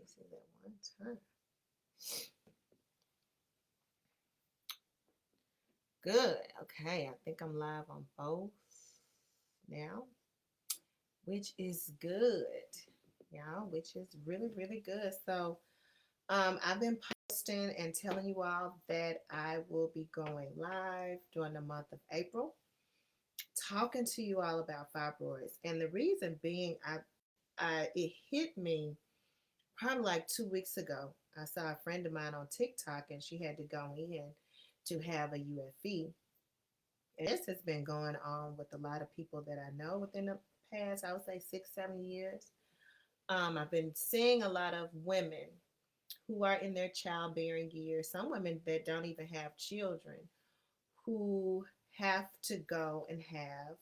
pieces at one time. Good. Okay, I think I'm live on both now, which is good. Yeah, which is really, really good. So, I've been posting and telling you all that I will be going live during the month of April, talking to you all about fibroids. And the reason being, it hit me probably like 2 weeks ago. I saw a friend of mine on TikTok, and she had to go in to have a UFE. And this has been going on with a lot of people that I know within the past, I would say 6, 7 years. I've been seeing a lot of women who are in their childbearing years, some women that don't even have children, who have to go and have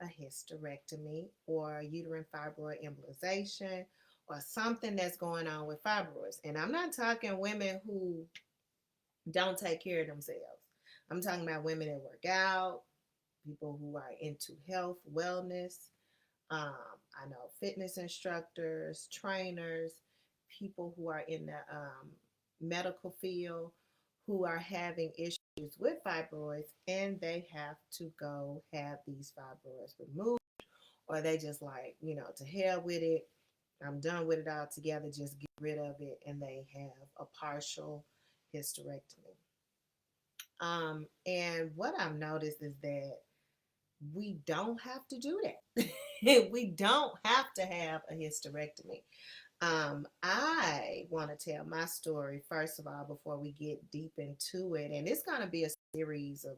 a hysterectomy or uterine fibroid embolization or something that's going on with fibroids. And I'm not talking women who don't take care of themselves. I'm talking about women that work out, people who are into health, wellness. I know fitness instructors, trainers, people who are in the medical field who are having issues with fibroids, and they have to go have these fibroids removed, or they just like, to hell with it. I'm done with it altogether. Just get rid of it, and they have a partial hysterectomy. And what I've noticed is that we don't have to do that. We don't have to have a hysterectomy. I want to tell my story first of all before we get deep into it, and it's going to be a series of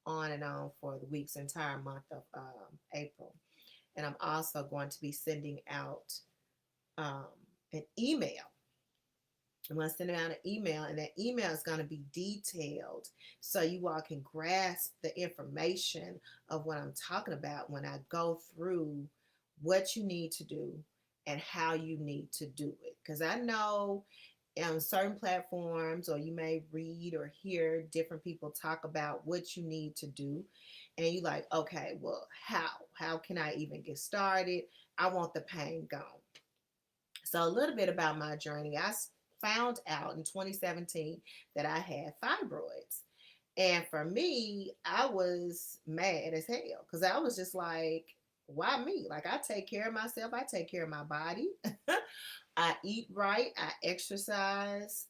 on and on for the week's entire month of April. And I'm also going to be sending out um, an email. I'm going to send out an email, and that email is going to be detailed so you all can grasp the information of what I'm talking about when I go through what you need to do and how you need to do it. Because I know on certain platforms, or you may read or hear different people talk about what you need to do, and you're like, okay, well, how can I even get started? I want the pain gone. So a little bit about my journey. I found out in 2017 that I had fibroids. And for me, I was mad as hell because I was just like, why me? Like, I take care of myself. I take care of my body. I eat right. I exercise.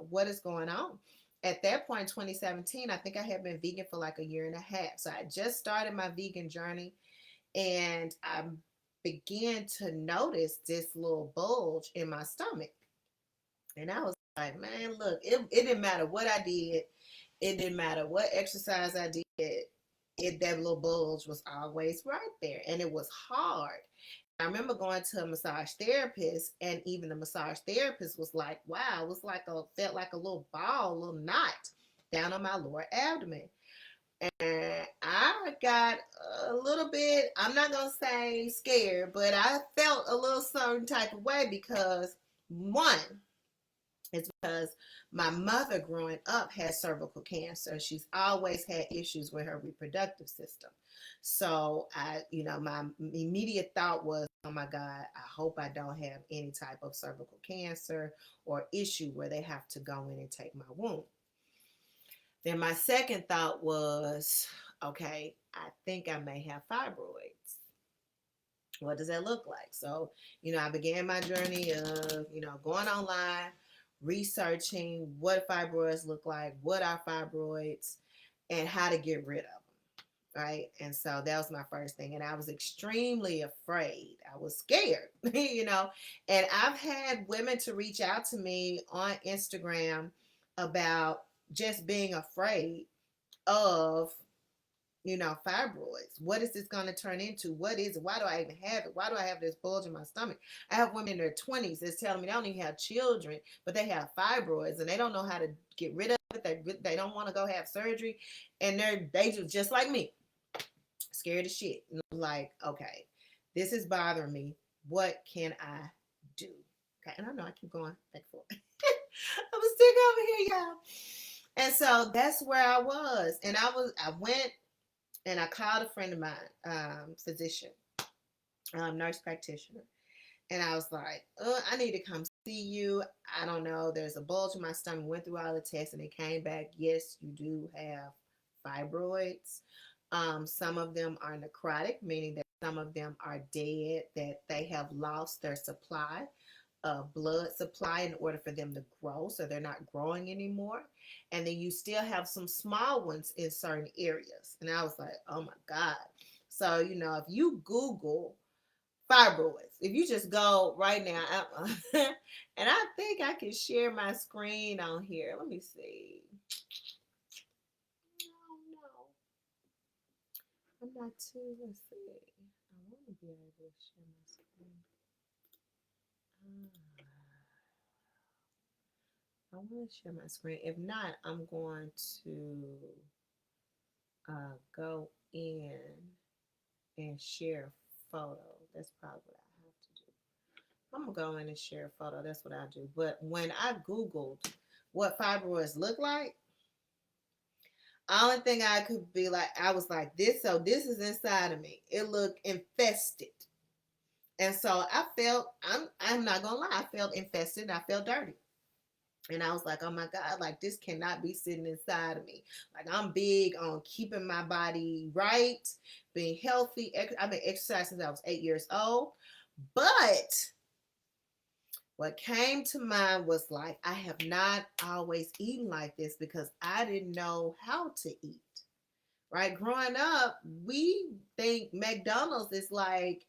What is going on? At that point, 2017, I think I had been vegan for like a year and a half. So I just started my vegan journey, and I began to notice this little bulge in my stomach. And I was like, man, look, it didn't matter what I did. It didn't matter what exercise I did. That little bulge was always right there. And it was hard. I remember going to a massage therapist, and even the massage therapist was like, wow, it was like felt like a little ball, a little knot down on my lower abdomen. And I got a little bit, I'm not going to say scared, but I felt a little certain type of way because, one, it's because my mother growing up had cervical cancer. She's always had issues with her reproductive system. So my immediate thought was, oh my God, I hope I don't have any type of cervical cancer or issue where they have to go in and take my womb. Then my second thought was, okay, I think I may have fibroids. What does that look like? So, I began my journey of, going online, researching what fibroids look like, what are fibroids, and how to get rid of them. Right. And so that was my first thing. And I was extremely afraid. I was scared, and I've had women to reach out to me on Instagram about just being afraid of fibroids. What is this going to turn into? What is it? Why do I even have it? Why do I have this bulge in my stomach? I have women in their 20s that's telling me they don't even have children, but they have fibroids and they don't know how to get rid of it. They don't want to go have surgery, and they just like me, scared as shit. And I'm like, okay, this is bothering me. What can I do? Okay, and I know I keep going back and forth. I'm still over here, y'all. And so that's where I was. And I went and I called a friend of mine, physician, nurse practitioner. And I was like, I need to come see you. I don't know. There's a bulge in my stomach. Went through all the tests and it came back. Yes, you do have fibroids. Some of them are necrotic, meaning that some of them are dead, that they have lost their supply blood supply in order for them to grow, so they're not growing anymore. And then you still have some small ones in certain areas. And I was like, oh my God. So, if you Google fibroids, if you just go right now, and I think I can share my screen on here. Let me see. No, I'm not too. Let's see. I want to be able to share my screen. Ah. I want to share my screen. If not, I'm going to go in and share a photo. That's probably what I have to do. I'm going to go in and share a photo. That's what I do. But when I Googled what fibroids look like, only thing I could be like, I was like, this is inside of me. It looked infested. And so I felt, I'm not going to lie, I felt infested. I felt dirty. And I was like, oh my God, like this cannot be sitting inside of me. Like I'm big on keeping my body right, being healthy. I've been exercising since I was 8 years old. But what came to mind was like, I have not always eaten like this because I didn't know how to eat. Right? Growing up, we think McDonald's is like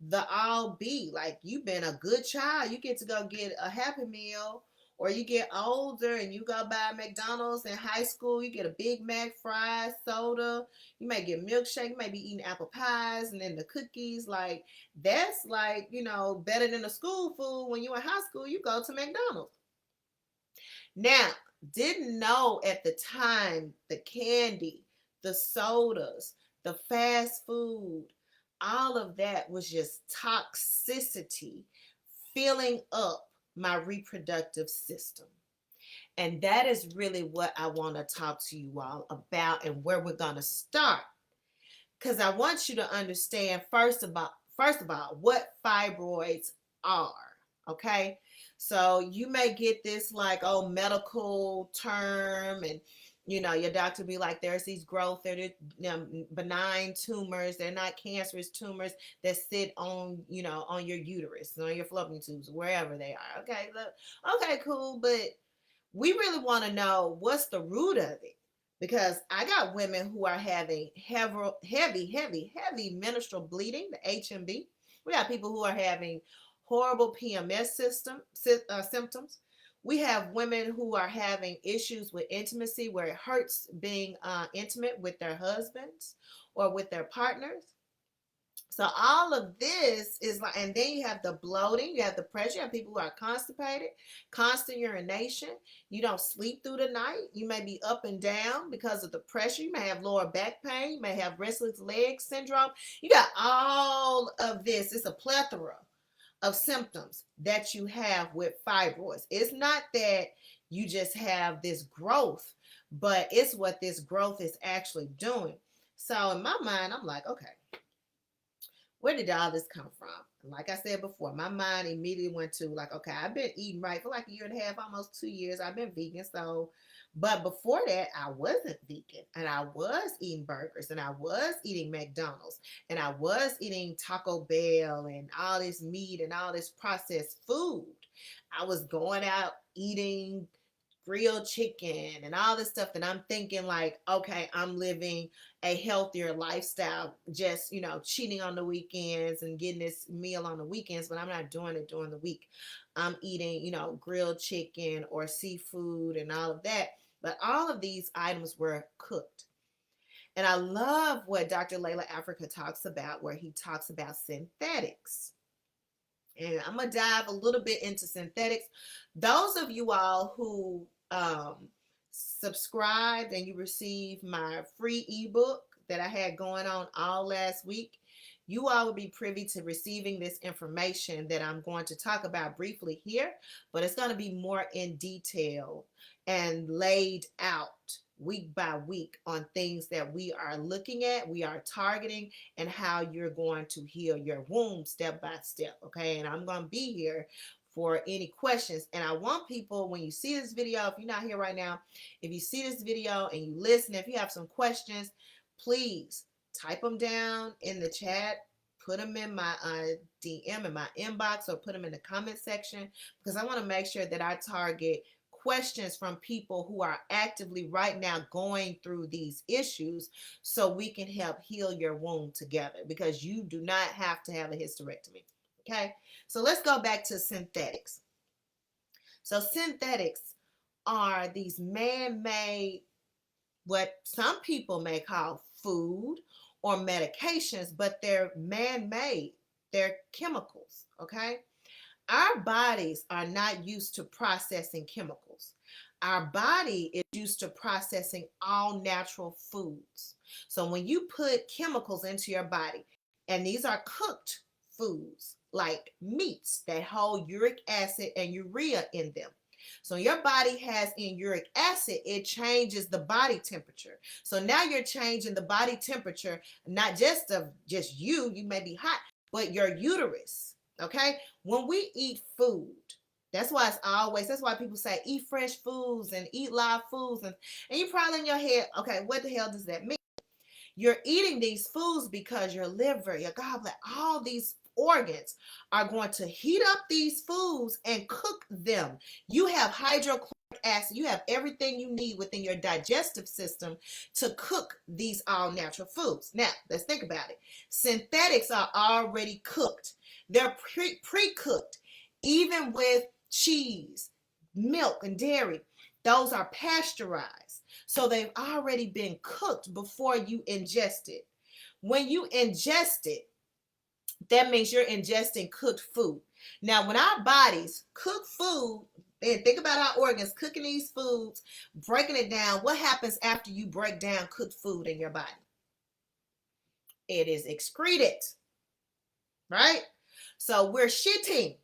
the all be. Like you've been a good child. You get to go get a Happy Meal, or you get older and you go buy McDonald's in high school, you get a Big Mac, fries, soda, you may get milkshake, you may be eating apple pies and then the cookies. Like that's like, better than the school food. When you in high school, you go to McDonald's. Now, didn't know at the time the candy, the sodas, the fast food, all of that was just toxicity filling up my reproductive system. And that is really what I want to talk to you all about and where we're going to start. Because I want you to understand first of all what fibroids are. Okay. So you may get this like, oh, medical term, and your doctor be like, there's these growth, they're benign tumors, they're not cancerous tumors that sit on your uterus, on your fallopian tubes, wherever they are. Okay, look, okay, cool, but we really want to know what's the root of it, because I got women who are having heavy menstrual bleeding, the HMB. We got people who are having horrible PMS symptoms. We have women who are having issues with intimacy, where it hurts being intimate with their husbands or with their partners. So all of this is like, and then you have the bloating, you have the pressure, you have people who are constipated, constant urination. You don't sleep through the night. You may be up and down because of the pressure. You may have lower back pain. You may have restless leg syndrome. You got all of this. It's a plethora of symptoms that you have with fibroids. It's not that you just have this growth, but it's what this growth is actually doing. So in my mind, I'm like, okay, where did all this come from? And like I said before, my mind immediately went to like, okay, I've been eating right for like a year and a half, almost 2 years. I've been vegan. So, but before that, I wasn't vegan, and I was eating burgers, and I was eating McDonald's, and I was eating Taco Bell and all this meat and all this processed food. I was going out eating grilled chicken and all this stuff, and I'm thinking like, okay, I'm living a healthier lifestyle, just cheating on the weekends and getting this meal on the weekends, but I'm not doing it during the week. I'm eating grilled chicken or seafood and all of that, but all of these items were cooked. And I love what Dr. Layla Africa talks about, where he talks about synthetics. And I'm going to dive a little bit into synthetics. Those of you all who subscribed and you received my free ebook that I had going on all last week, you all will be privy to receiving this information that I'm going to talk about briefly here, but it's going to be more in detail and laid out week by week on things that we are looking at, we are targeting, and how you're going to heal your womb step by step. Okay. And I'm going to be here for any questions. And I want people, when you see this video, if you're not here right now, if you see this video and you listen, if you have some questions, please type them down in the chat, put them in my DM, in my inbox, or put them in the comment section, because I want to make sure that I target questions from people who are actively right now going through these issues, so we can help heal your wound together, because you do not have to have a hysterectomy. Okay, so let's go back to synthetics. So synthetics are these man-made, what some people may call food or medications, but they're man-made. They're chemicals, okay? Our bodies are not used to processing chemicals. Our body is used to processing all natural foods. So when you put chemicals into your body, and these are cooked foods like meats that hold uric acid and urea in them. So your body has in uric acid, it changes the body temperature. So now you're changing the body temperature, not just of just you may be hot, but your uterus. Okay, when we eat food, that's why people say eat fresh foods and eat live foods, and you're probably in your head, okay, what the hell does that mean? You're eating these foods because your liver, your gallbladder, all these organs are going to heat up these foods and cook them. You have hydrochloric acid, you have everything you need within your digestive system to cook these all natural foods. Now, let's think about it. Synthetics are already cooked. They're pre-cooked. Even with cheese, milk, and dairy, those are pasteurized. So they've already been cooked before you ingest it. When you ingest it, that means you're ingesting cooked food. Now, when our bodies cook food, and think about our organs cooking these foods, breaking it down, what happens after you break down cooked food in your body? It is excreted, right? So we're shitting,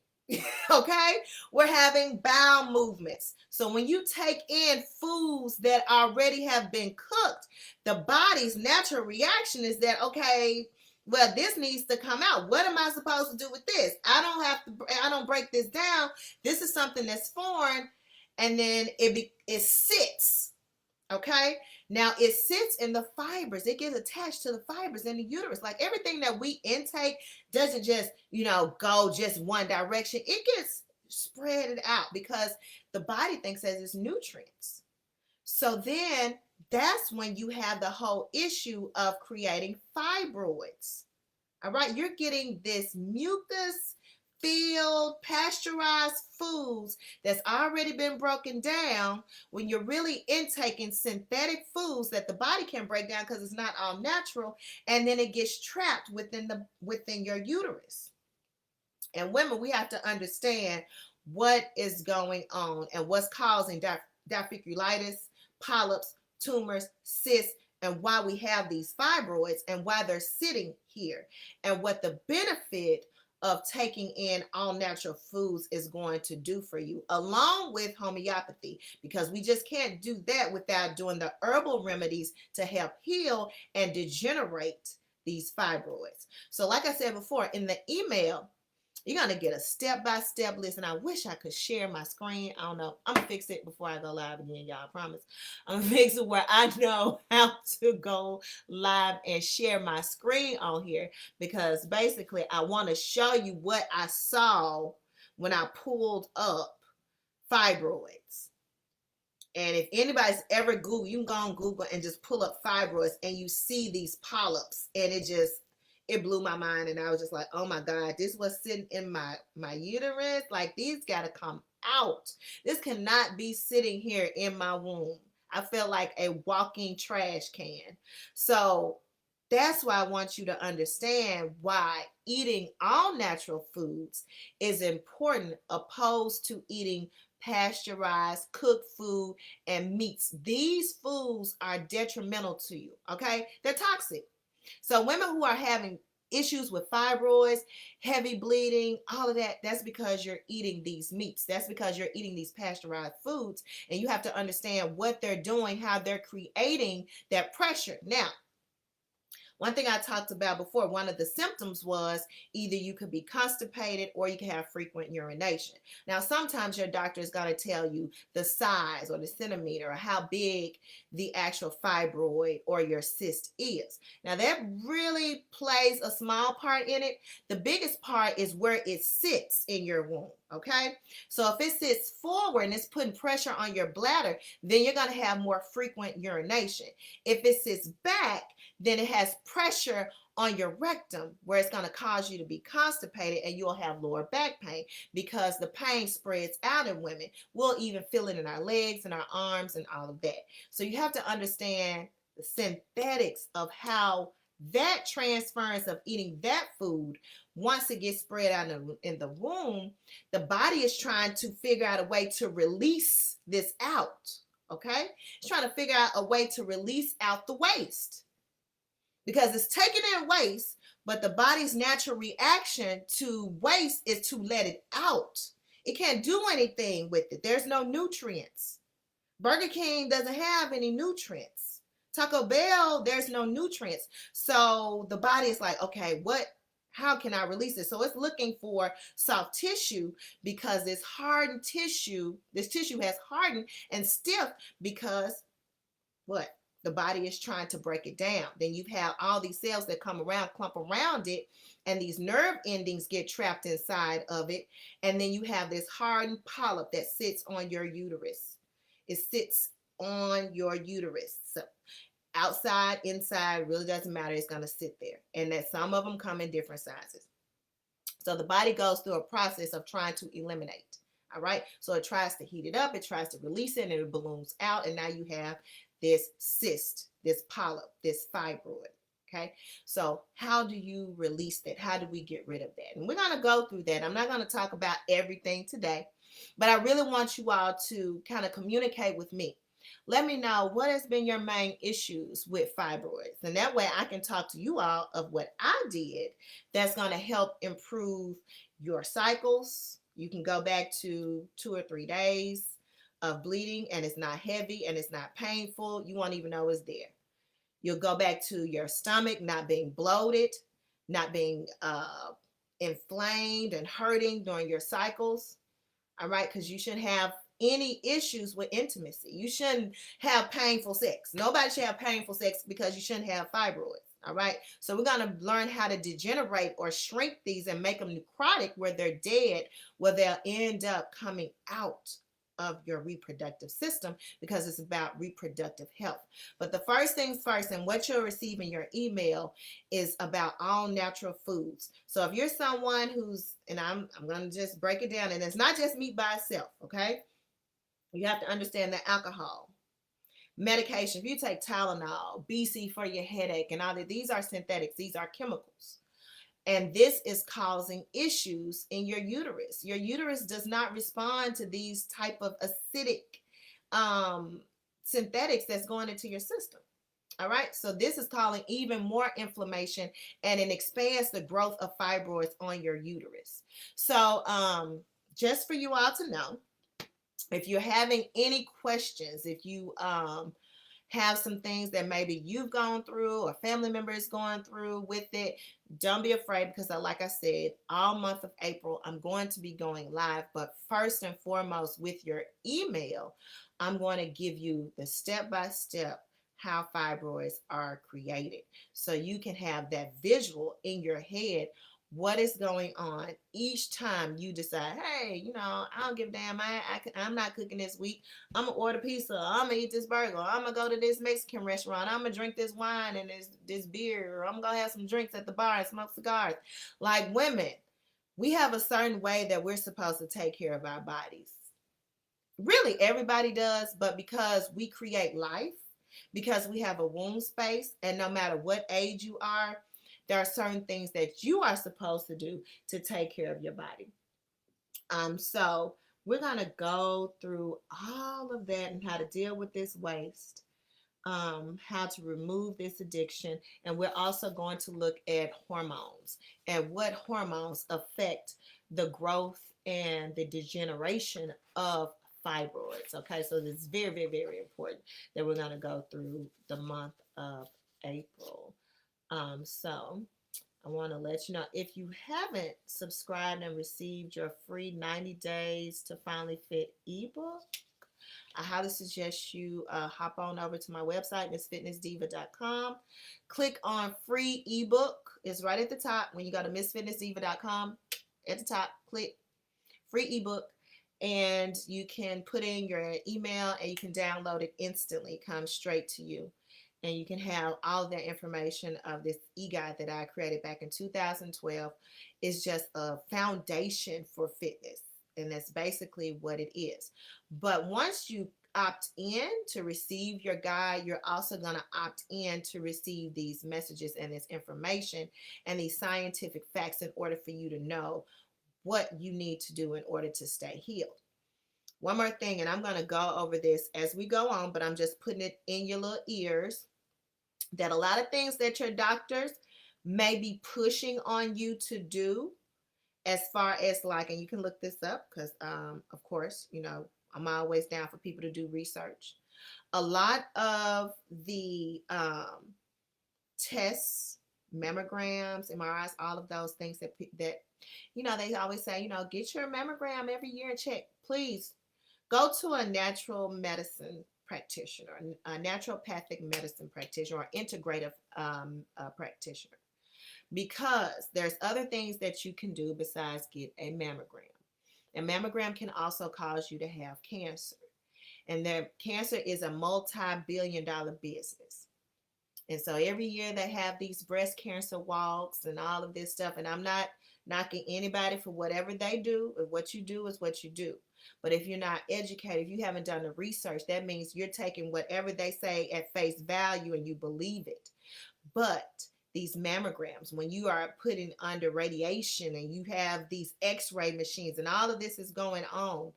okay? We're having bowel movements. So when you take in foods that already have been cooked, the body's natural reaction is that, okay, well, this needs to come out. What am I supposed to do with this? I don't break this down. This is something that's foreign. And then it sits, okay? Now it sits in the fibers. It gets attached to the fibers in the uterus. Like everything that we intake doesn't just, go just one direction. It gets spread out because the body thinks that it's nutrients. So then that's when you have the whole issue of creating fibroids. All right, you're getting this mucus filled, pasteurized foods that's already been broken down when you're really intaking synthetic foods that the body can break down because it's not all natural, and then it gets trapped within your uterus. And women, we have to understand what is going on and what's causing diverticulitis, polyps, tumors, cysts, and why we have these fibroids and why they're sitting here, and what the benefit of taking in all natural foods is going to do for you, along with homeopathy, because we just can't do that without doing the herbal remedies to help heal and degenerate these fibroids. So like I said before, in the email, you're going to get a step-by-step list, and I wish I could share my screen. I don't know. I'm going to fix it before I go live again, y'all. I promise. I'm going to fix it where I know how to go live and share my screen on here, because basically I want to show you what I saw when I pulled up fibroids. And if anybody's ever Googled, you can go on Google and just pull up fibroids, and you see these polyps, and it blew my mind. And I was just like, oh my God, this was sitting in my uterus. Like, these got to come out. This cannot be sitting here in my womb. I felt like a walking trash can. So that's why I want you to understand why eating all natural foods is important, opposed to eating pasteurized, cooked food, and meats. These foods are detrimental to you, okay? They're toxic. So women who are having issues with fibroids, heavy bleeding, all of that, that's because you're eating these meats. That's because you're eating these pasteurized foods. And you have to understand what they're doing, how they're creating that pressure. Now, One thing I talked about before, one of the symptoms was either you could be constipated or you can have frequent urination. Now, sometimes your doctor is going to tell you the size or the centimeter or how big the actual fibroid or your cyst is. Now, that really plays a small part in it. The biggest part is where it sits in your womb, okay? So if it sits forward and it's putting pressure on your bladder, then you're going to have more frequent urination. If it sits back, then it has pressure on your rectum where it's going to cause you to be constipated, and you'll have lower back pain because the pain spreads out in women. We'll even feel it in our legs and our arms and all of that. So you have to understand the synthetics of how that transference of eating that food, once it gets spread out in the womb, the body is trying to figure out a way to release this out. Okay? It's trying to figure out a way to release out the waste, because it's taking in waste, but the body's natural reaction to waste is to let it out. It can't do anything with it. There's no nutrients. Burger King doesn't have any nutrients. Taco Bell, there's no nutrients. So the body is like, okay, how can I release it? So it's looking for soft tissue, because this hardened tissue, this tissue has hardened and stiff because what? The body is trying to break it down. Then you have all these cells that come around, clump around it, and these nerve endings get trapped inside of it. And then you have this hardened polyp that sits on your uterus. It sits on your uterus. So outside, inside, really doesn't matter. It's going to sit there. And that some of them come in different sizes. So the body goes through a process of trying to eliminate. All right. So it tries to heat it up. It tries to release it, and it balloons out. And now you have this cyst, this polyp, this fibroid. Okay. So how do you release that? How do we get rid of that? And we're going to go through that. I'm not going to talk about everything today, but I really want you all to kind of communicate with me. Let me know what has been your main issues with fibroids. And that way I can talk to you all of what I did that's going to help improve your cycles. You can go back to 2 or 3 days of bleeding, and it's not heavy and it's not painful. You won't even know it's there. You'll go back to your stomach not being bloated, not being inflamed and hurting during your cycles. All right, because you shouldn't have any issues with intimacy. You shouldn't have painful sex. Nobody should have painful sex because you shouldn't have fibroids. All right, so we're going to learn how to degenerate or shrink these and make them necrotic where they're dead, where they'll end up coming out of your reproductive system, because it's about reproductive health. But the first things first, and what you'll receive in your email is about all natural foods. So if you're someone who's, and I'm going to just break it down, and it's not just meat by itself, okay? You have to understand that alcohol, medication, if you take Tylenol, BC for your headache, and all that, these are synthetics, these are chemicals. And this is causing issues in your uterus. Your uterus does not respond to these type of acidic synthetics that's going into your system. All right. So this is causing even more inflammation, and it expands the growth of fibroids on your uterus. So just for you all to know, if you're having any questions, if you have some things that maybe you've gone through or family members going through with it, don't be afraid, because like I said, all month of April, I'm going to be going live. But first and foremost, with your email, I'm going to give you the step-by-step how fibroids are created, so you can have that visual in your head, what is going on each time you decide, hey, I don't give a damn, I'm not cooking this week. I'm going to order pizza. I'm going to eat this burger. I'm going to go to this Mexican restaurant. I'm going to drink this wine and this beer. Or I'm going to have some drinks at the bar and smoke cigars. Like women, we have a certain way that we're supposed to take care of our bodies. Really, everybody does, but because we create life, because we have a womb space, and no matter what age you are, there are certain things that you are supposed to do to take care of your body. So we're going to go through all of that and how to deal with this waste, how to remove this addiction. And we're also going to look at hormones and what hormones affect the growth and the degeneration of fibroids. Okay, so this is very, very, very important that we're going to go through the month of April. So I want to let you know, if you haven't subscribed and received your free 90 days to finally fit ebook, I highly suggest you hop on over to my website, MissFitnessDiva.com. Click on free ebook. It's right at the top. When you go to MissFitnessDiva.com, at the top, click free ebook, and you can put in your email and you can download it instantly. It comes straight to you. And you can have all of that information of this e-guide that I created back in 2012. It's just a foundation for fitness. And that's basically what it is. But once you opt in to receive your guide, you're also going to opt in to receive these messages and this information and these scientific facts in order for you to know what you need to do in order to stay healed. One more thing, and I'm going to go over this as we go on, but I'm just putting it in your little ears, that a lot of things that your doctors may be pushing on you to do, as far as like, and you can look this up because, of course, you know, I'm always down for people to do research. A lot of the tests, mammograms, MRIs, all of those things that you know, they always say, you know, get your mammogram every year and check. Please go to a natural medicine practitioner, a naturopathic medicine practitioner, or integrative practitioner, because there's other things that you can do besides get a mammogram. A mammogram can also cause you to have cancer, and cancer is a multi-billion-dollar business. And so every year they have these breast cancer walks and all of this stuff. And I'm not knocking anybody for whatever they do. What you do is what you do. But if you're not educated, if you haven't done the research, that means you're taking whatever they say at face value and you believe it. But these mammograms, when you are putting under radiation and you have these x-ray machines and all of this is going on,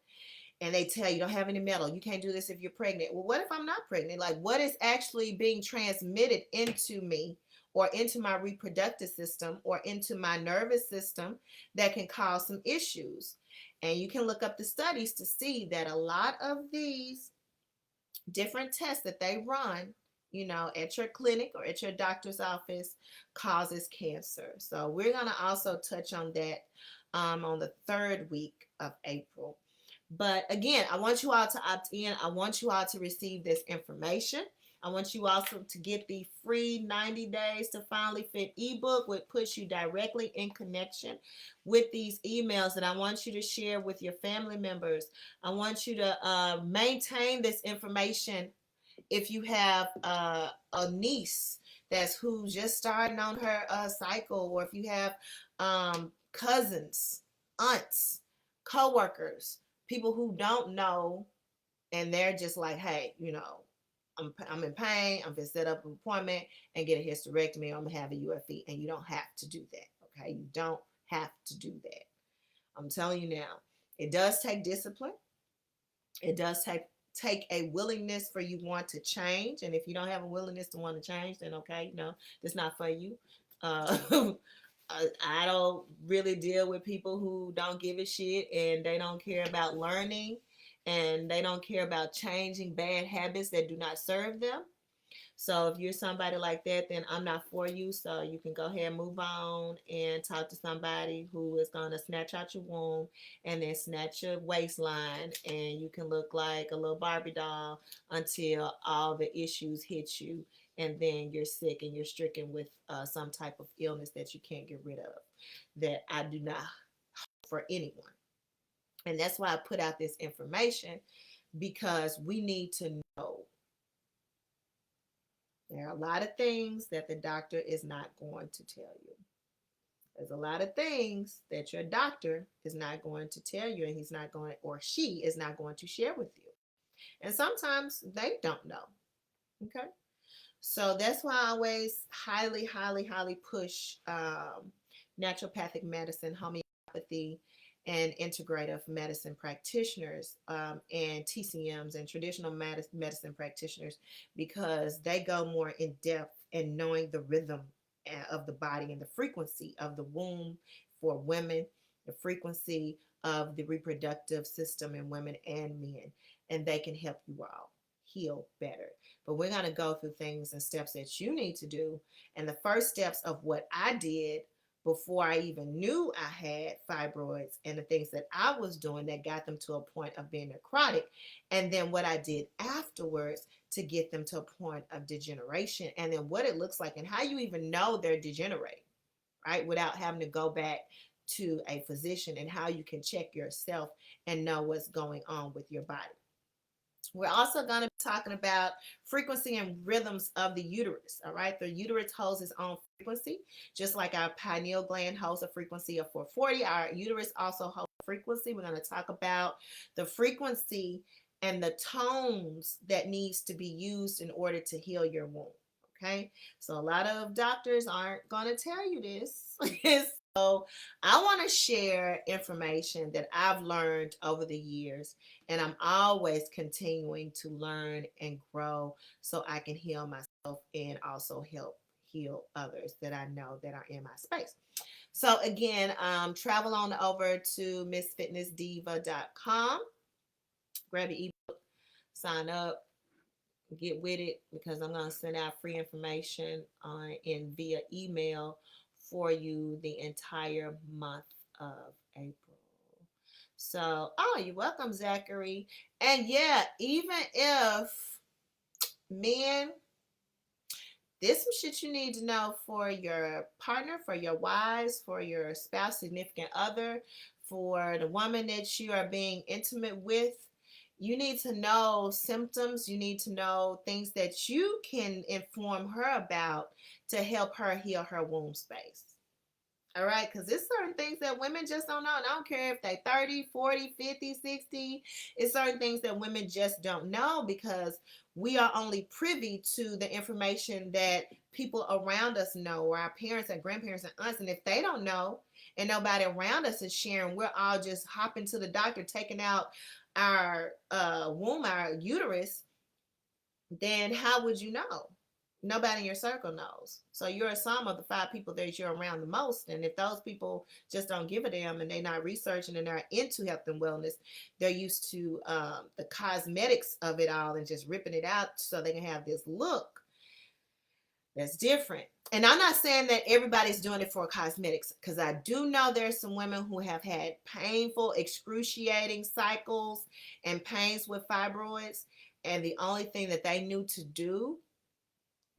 and they tell you don't have any metal, you can't do this if you're pregnant. Well, what if I'm not pregnant? Like, what is actually being transmitted into me or into my reproductive system or into my nervous system that can cause some issues? And you can look up the studies to see that a lot of these different tests that they run, you know, at your clinic or at your doctor's office causes cancer. So we're going to also touch on that on the third week of April. But again, I want you all to opt in. I want you all to receive this information. I want you also to get the free 90 days to finally fit ebook, which puts you directly in connection with these emails that I want you to share with your family members. I want you to maintain this information. If you have a niece who's just starting on her cycle, or if you have cousins, aunts, coworkers, people who don't know, and they're just like, hey, you know, I'm in pain, I'm going to set up an appointment and get a hysterectomy, or I'm going to have a UFE, and you don't have to do that, okay? You don't have to do that. I'm telling you now, it does take discipline. It does take a willingness for you want to change, and if you don't have a willingness to want to change, then okay, you know, it's not for you. I don't really deal with people who don't give a shit and they don't care about learning and they don't care about changing bad habits that do not serve them. So if you're somebody like that, then I'm not for you. So you can go ahead and move on and talk to somebody who is going to snatch out your womb and then snatch your waistline, and you can look like a little Barbie doll until all the issues hit you, and then you're sick and you're stricken with some type of illness that you can't get rid of, that I do not for anyone. And that's why I put out this information, because we need to know. There are a lot of things that the doctor is not going to tell you. There's a lot of things that your doctor is not going to tell you, and he's not going, or she is not going to share with you. And sometimes they don't know. Okay. So that's why I always highly, highly, highly push naturopathic medicine, homeopathy, and integrative medicine practitioners, and TCMs and traditional medicine practitioners, because they go more in depth in knowing the rhythm of the body and the frequency of the womb for women, the frequency of the reproductive system in women and men, and they can help you all heal better. But we're going to go through things and steps that you need to do. And the first steps of what I did before I even knew I had fibroids, and the things that I was doing that got them to a point of being necrotic, and then what I did afterwards to get them to a point of degeneration, and then what it looks like and how you even know they're degenerating, right? Without having to go back to a physician, and how you can check yourself and know what's going on with your body. We're also going to be talking about frequency and rhythms of the uterus. All right. The uterus holds its own frequency, just like our pineal gland holds a frequency of 440. Our uterus also holds a frequency. We're going to talk about the frequency and the tones that needs to be used in order to heal your womb. Okay. So a lot of doctors aren't going to tell you this. So I want to share information that I've learned over the years, and I'm always continuing to learn and grow so I can heal myself and also help heal others that I know that are in my space. So again, travel on over to MissFitnessDiva.com, grab your ebook, sign up, get with it, because I'm going to send out free information in via email for you the entire month of April. So, oh, you're welcome, Zachary. And yeah, even if men, there's some shit you need to know for your partner, for your wives, for your spouse, significant other, for the woman that you are being intimate with. You need to know symptoms. You need to know things that you can inform her about to help her heal her womb space. All right, because there's certain things that women just don't know. And I don't care if they 30, 40, 50, 60. It's certain things that women just don't know, because we are only privy to the information that people around us know, or our parents and grandparents and aunts. And if they don't know and nobody around us is sharing, we're all just hopping to the doctor, taking out our womb, our uterus, then how would you know? Nobody in your circle knows. So you're a sum of the 5 people that you're around the most. And if those people just don't give a damn and they're not researching and they're into health and wellness, they're used to the cosmetics of it all and just ripping it out so they can have this look that's different. And I'm not saying that everybody's doing it for cosmetics, because I do know there's some women who have had painful, excruciating cycles and pains with fibroids. And the only thing that they knew to do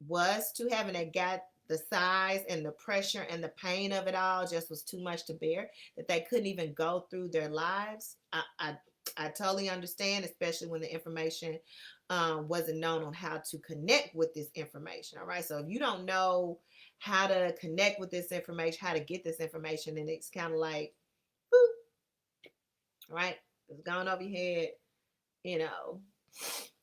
was to have, and they got the size and the pressure and the pain of it all just was too much to bear, that they couldn't even go through their lives. I totally understand, especially when the information wasn't known on how to connect with this information. All right. So if you don't know how to connect with this information, how to get this information, then it's kind of like, boop, right? It's gone over your head. You know,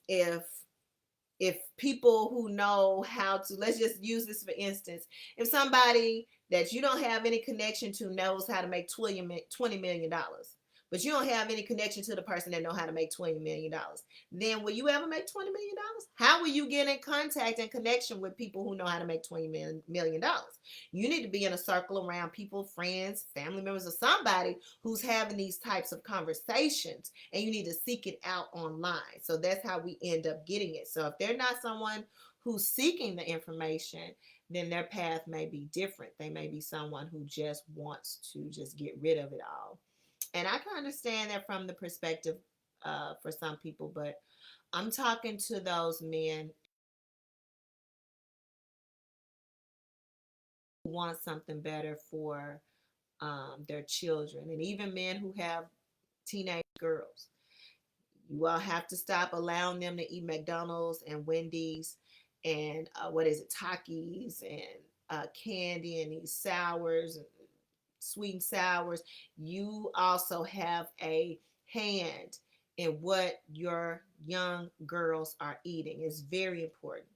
if people who know how to, let's just use this for instance, if somebody that you don't have any connection to knows how to make $20 million, but you don't have any connection to the person that know how to make $20 million, then will you ever make $20 million? How will you get in contact and connection with people who know how to make $20 million? You need to be in a circle around people, friends, family members, or somebody who's having these types of conversations, and you need to seek it out online. So that's how we end up getting it. So if they're not someone who's seeking the information, then their path may be different. They may be someone who just wants to just get rid of it all. And I can understand that from the perspective for some people, but I'm talking to those men who want something better for their children, and even men who have teenage girls. You all have to stop allowing them to eat McDonald's and Wendy's and Takis and candy and these sours and sweet and sours. You also have a hand in what your young girls are eating. It's very important.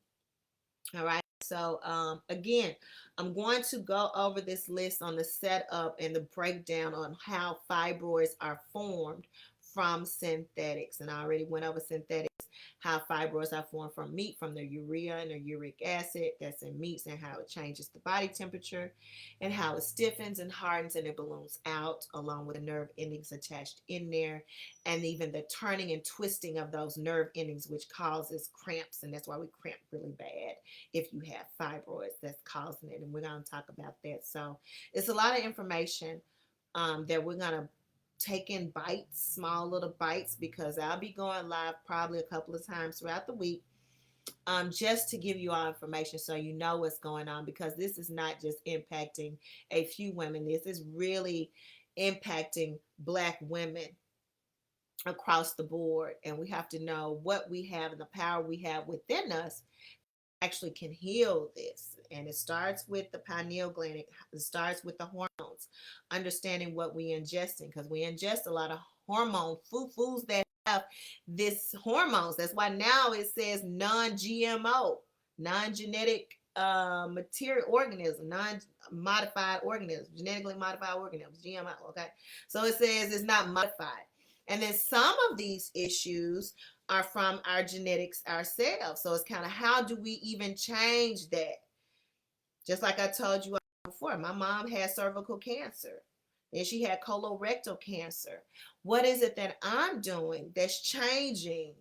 All right. So again, I'm going to go over this list on the setup and the breakdown on how fibroids are formed from synthetics. And I already went over synthetics, how fibroids are formed from meat, from the urea and the uric acid that's in meats, and how it changes the body temperature, and how it stiffens and hardens and it balloons out, along with the nerve endings attached in there, and even the turning and twisting of those nerve endings, which causes cramps. And that's why we cramp really bad if you have fibroids that's causing it. And we're going to talk about that. So it's a lot of information that we're going to take in bites, small little bites, because I'll be going live probably a couple of times throughout the week, just to give you all information so you know what's going on, because this is not just impacting a few women. This is really impacting Black women across the board, and we have to know what we have and the power we have within us actually can heal this. And it starts with the pineal gland. It starts with the hormones, understanding what we ingesting, because we ingest a lot of hormone foods that have this hormones. That's why now it says non-GMO, non-genetic material organism, non-modified organisms, genetically modified organisms, GMO. Okay, so it says it's not modified. And then some of these issues are from our genetics ourselves. So it's kind of, how do we even change that? Just like I told you before, my mom had cervical cancer. Then she had colorectal cancer. What is it that I'm doing that's changing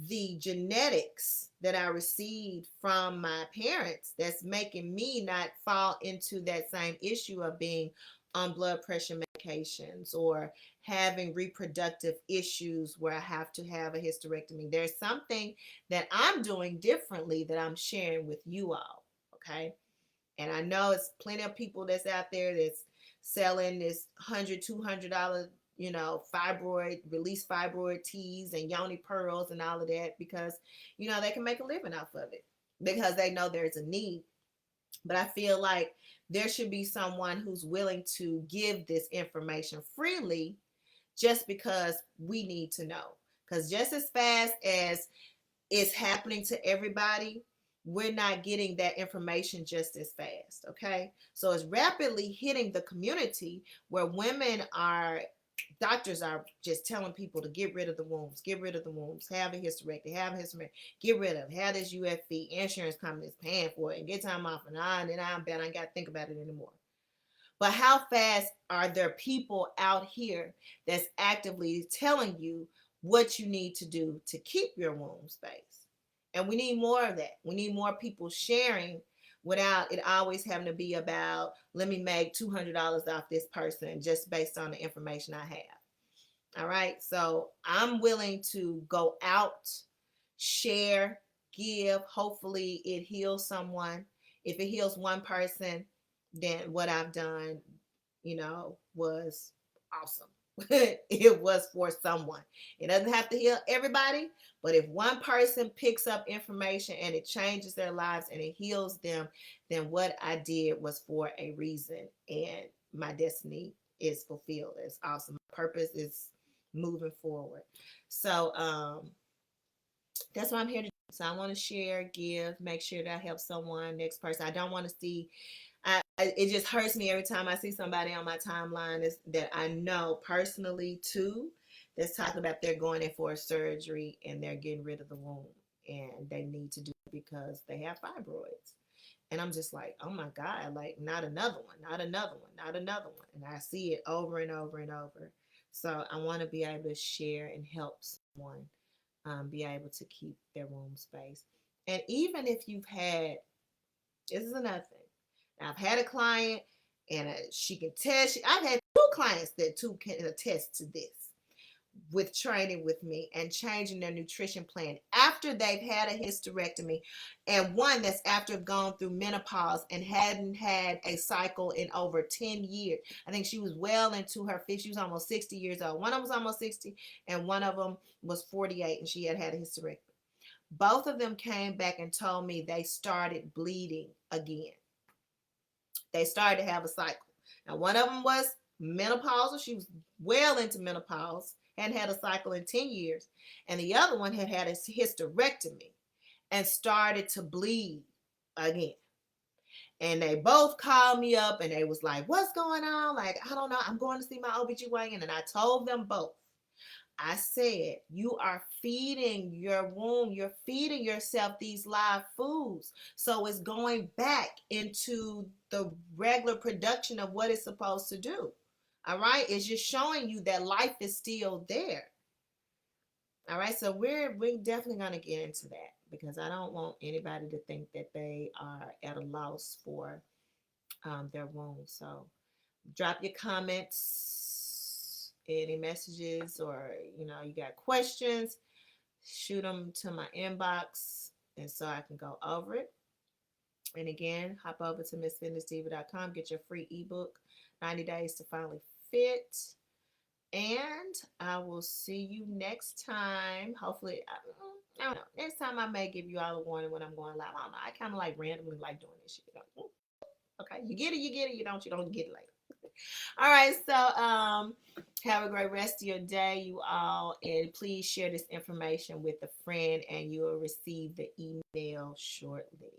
the genetics that I received from my parents that's making me not fall into that same issue of being on blood pressure medications or having reproductive issues where I have to have a hysterectomy? There's something that I'm doing differently that I'm sharing with you all, okay? And I know it's plenty of people that's out there that's selling this $100, $200, release fibroid teas and yoni pearls and all of that, because, they can make a living off of it because they know there's a need. But I feel like there should be someone who's willing to give this information freely, just because we need to know. Because just as fast as it's happening to everybody, we're not getting that information just as fast, okay? So it's rapidly hitting the community where doctors are just telling people to get rid of the wombs, have a hysterectomy, get rid of, have this UFE, insurance companies paying for it, and get time off, and I ain't got to think about it anymore. But how fast are there people out here that's actively telling you what you need to do to keep your womb space? And we need more of that. We need more people sharing without it always having to be about, let me make $200 off this person just based on the information I have. All right. So I'm willing to go out, share, give. Hopefully it heals someone. If it heals one person, then what I've done, was awesome. It was for someone. It doesn't have to heal everybody, but if one person picks up information and it changes their lives and it heals them, then what I did was for a reason, and my destiny is fulfilled. It's awesome. My purpose is moving forward. So that's what I'm here to do. So I want to share, give, make sure that I help someone, next person. I don't want to see, it just hurts me every time I see somebody on my timeline that I know personally too, that's talking about they're going in for a surgery and they're getting rid of the womb and they need to do it because they have fibroids. And I'm just like, oh my God, like not another one, not another one, not another one. And I see it over and over and over. So I want to be able to share and help someone be able to keep their womb space. And even if you've had, this is another thing. Now, I've had a client and she can test. I've had 2 clients that can attest to this with training with me and changing their nutrition plan after they've had a hysterectomy, and one that's after gone through menopause and hadn't had a cycle in over 10 years. I think she was well into her 50s. She was almost 60 years old. One of them was almost 60 and one of them was 48, and she had a hysterectomy. Both of them came back and told me they started bleeding again. They started to have a cycle. Now, one of them was menopausal. She was well into menopause, hadn't had a cycle in 10 years. And the other one had a hysterectomy and started to bleed again. And they both called me up and they was like, what's going on? Like, I don't know. I'm going to see my OBGYN. And I told them both, I said, you are feeding your womb, you're feeding yourself these live foods. So it's going back into the regular production of what it's supposed to do. All right. It's just showing you that life is still there. All right. So we're definitely going to get into that because I don't want anybody to think that they are at a loss for their womb. So drop your comments, any messages, or you got questions, shoot them to my inbox, and so I can go over it. And again, hop over to MissFitnessDiva.com, get your free ebook, 90 Days to Finally Fit. And I will see you next time. Hopefully, I don't know. Next time I may give you all a warning when I'm going live. I don't know. I kind of like randomly like doing this shit. Okay, you get it, you get it. You don't get it later. All right, so have a great rest of your day, you all, and please share this information with a friend, and you will receive the email shortly.